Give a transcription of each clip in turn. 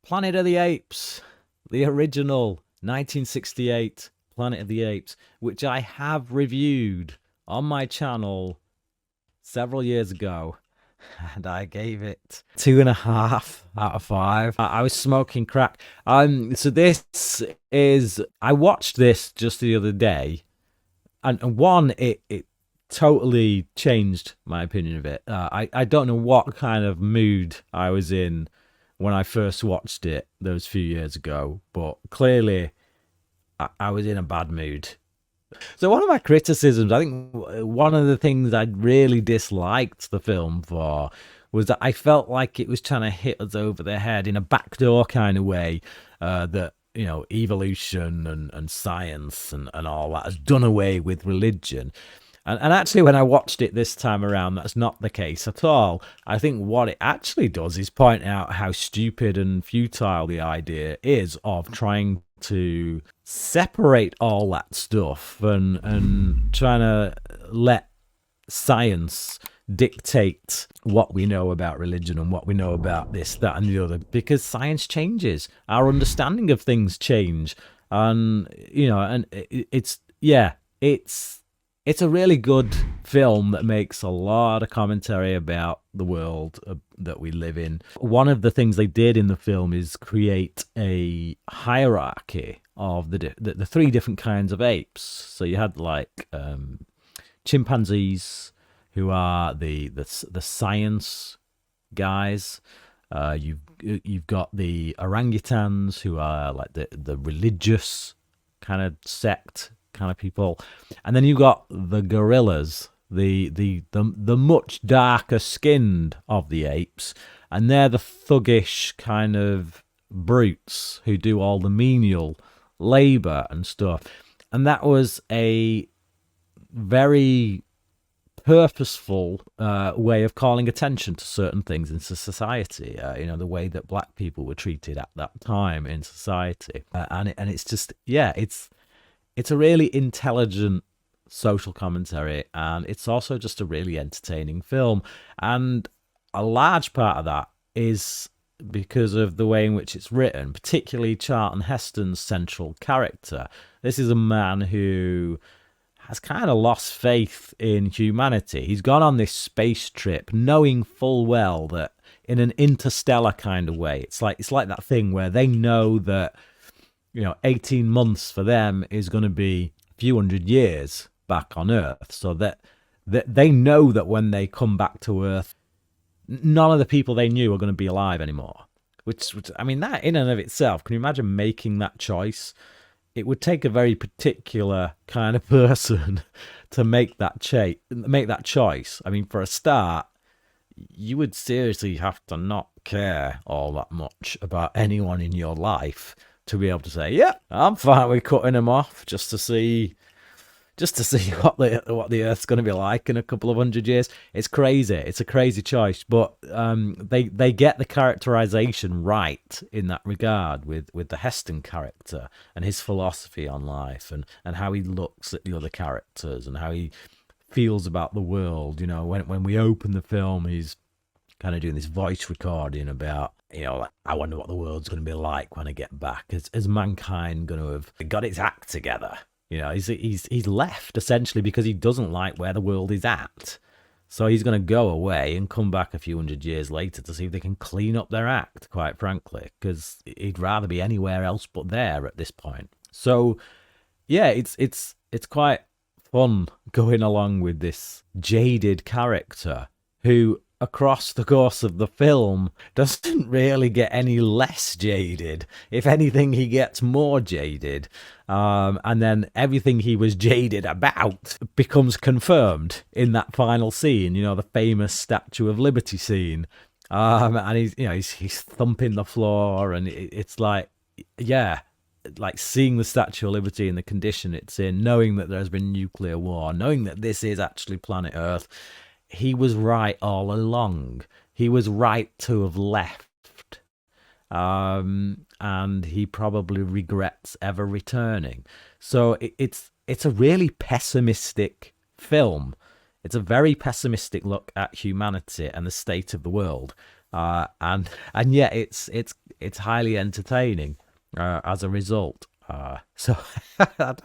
Planet of the Apes, the original 1968 Planet of the Apes, which I have reviewed on my channel several years ago, and I gave it 2.5 out of 5. I was smoking crack. So this is, I watched this just the other day, and one, it totally changed my opinion of it. I don't know what kind of mood I was in when I first watched it those few years ago, but clearly I was in a bad mood. So one of my criticisms, I think one of the things I really disliked the film for was that I felt like it was trying to hit us over the head in a backdoor kind of way, that, you know, evolution and science and all that has done away with religion. And actually, when I watched it this time around, that's not the case at all. I think what it actually does is point out how stupid and futile the idea is of trying to separate all that stuff and trying to let science dictate what we know about religion and what we know about this, that, and the other, because science changes. Our understanding of things change. And, you know, and it's a really good film that makes a lot of commentary about the world that we live in. One of the things they did in the film is create a hierarchy of the three different kinds of apes. So you had like chimpanzees, who are the science guys. You've got the orangutans, who are like the religious kind of sect kind of people, and then you got the gorillas, the much darker skinned of the apes, and they're the thuggish kind of brutes who do all the menial labor and stuff. And that was a very purposeful way of calling attention to certain things in society. You know, the way that black people were treated at that time in society, and it's just, yeah, it's a really intelligent social commentary, and it's also just a really entertaining film. And a large part of that is because of the way in which it's written, particularly Charlton Heston's central character. This is a man who has kind of lost faith in humanity. He's gone on this space trip knowing full well that in an interstellar kind of way, it's like that thing where they know that, you know, 18 months for them is going to be a few hundred years back on Earth. So that they know that when they come back to Earth, none of the people they knew are going to be alive anymore. Which I mean, that in and of itself, can you imagine making that choice? It would take a very particular kind of person to make that choice. I mean, for a start, you would seriously have to not care all that much about anyone in your life to be able to say, yeah, I'm fine with cutting them off just to see what the Earth's going to be like in a couple of hundred years. It's crazy. It's a crazy choice, but they get the characterization right in that regard with the Heston character and his philosophy on life and how he looks at the other characters and how he feels about the world. You know, when we open the film, he's kind of doing this voice recording about, you know, like, I wonder what the world's going to be like when I get back. Is mankind going to have got its act together? You know, he's left essentially because he doesn't like where the world is at. So he's going to go away and come back a few hundred years later to see if they can clean up their act, quite frankly, because he'd rather be anywhere else but there at this point. So, yeah, it's quite fun going along with this jaded character who, across the course of the film, doesn't really get any less jaded. If anything, he gets more jaded. And then everything he was jaded about becomes confirmed in that final scene, you know, the famous Statue of Liberty scene. And he's thumping the floor, and it's like, yeah, like seeing the Statue of Liberty in the condition it's in, knowing that there's been nuclear war, knowing that this is actually planet Earth. He was right all along. He was right to have left. And he probably regrets ever returning. So it's a really pessimistic film. It's a very pessimistic look at humanity and the state of the world. And yet it's highly entertaining as a result. So I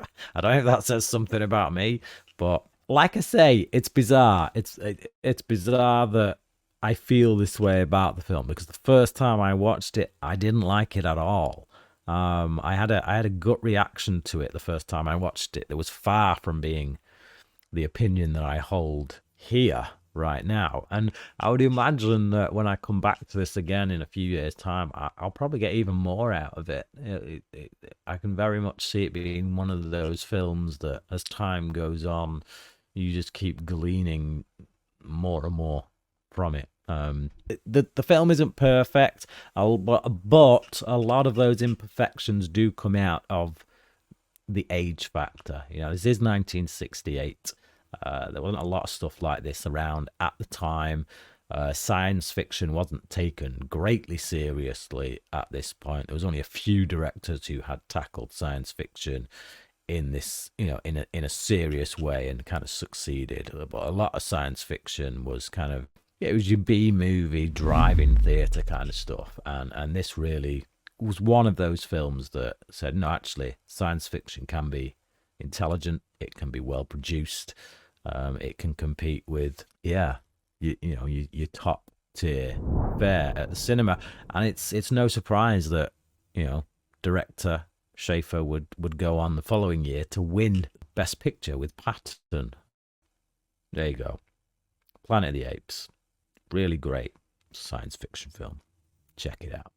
don't know if that says something about me, but like I say, it's bizarre. It's bizarre that I feel this way about the film because the first time I watched it, I didn't like it at all. I had a gut reaction to it the first time I watched it. It was far from being the opinion that I hold here right now. And I would imagine that when I come back to this again in a few years' time, I'll probably get even more out of it. I can very much see it being one of those films that, as time goes on, you just keep gleaning more and more from it. The film isn't perfect, but a lot of those imperfections do come out of the age factor. This is 1968. There wasn't a lot of stuff like this around at the time. Science fiction wasn't taken greatly seriously at this point. There was only a few directors who had tackled science fiction in this, in a serious way and kind of succeeded. But a lot of science fiction was kind of, it was your B movie, drive-in theatre kind of stuff, and this really was one of those films that said, no, actually, science fiction can be intelligent, it can be well produced, it can compete with, your top tier fare at the cinema, and it's no surprise that director Schaefer would go on the following year to win Best Picture with Patton. There you go, Planet of the Apes, really great science fiction film. Check it out.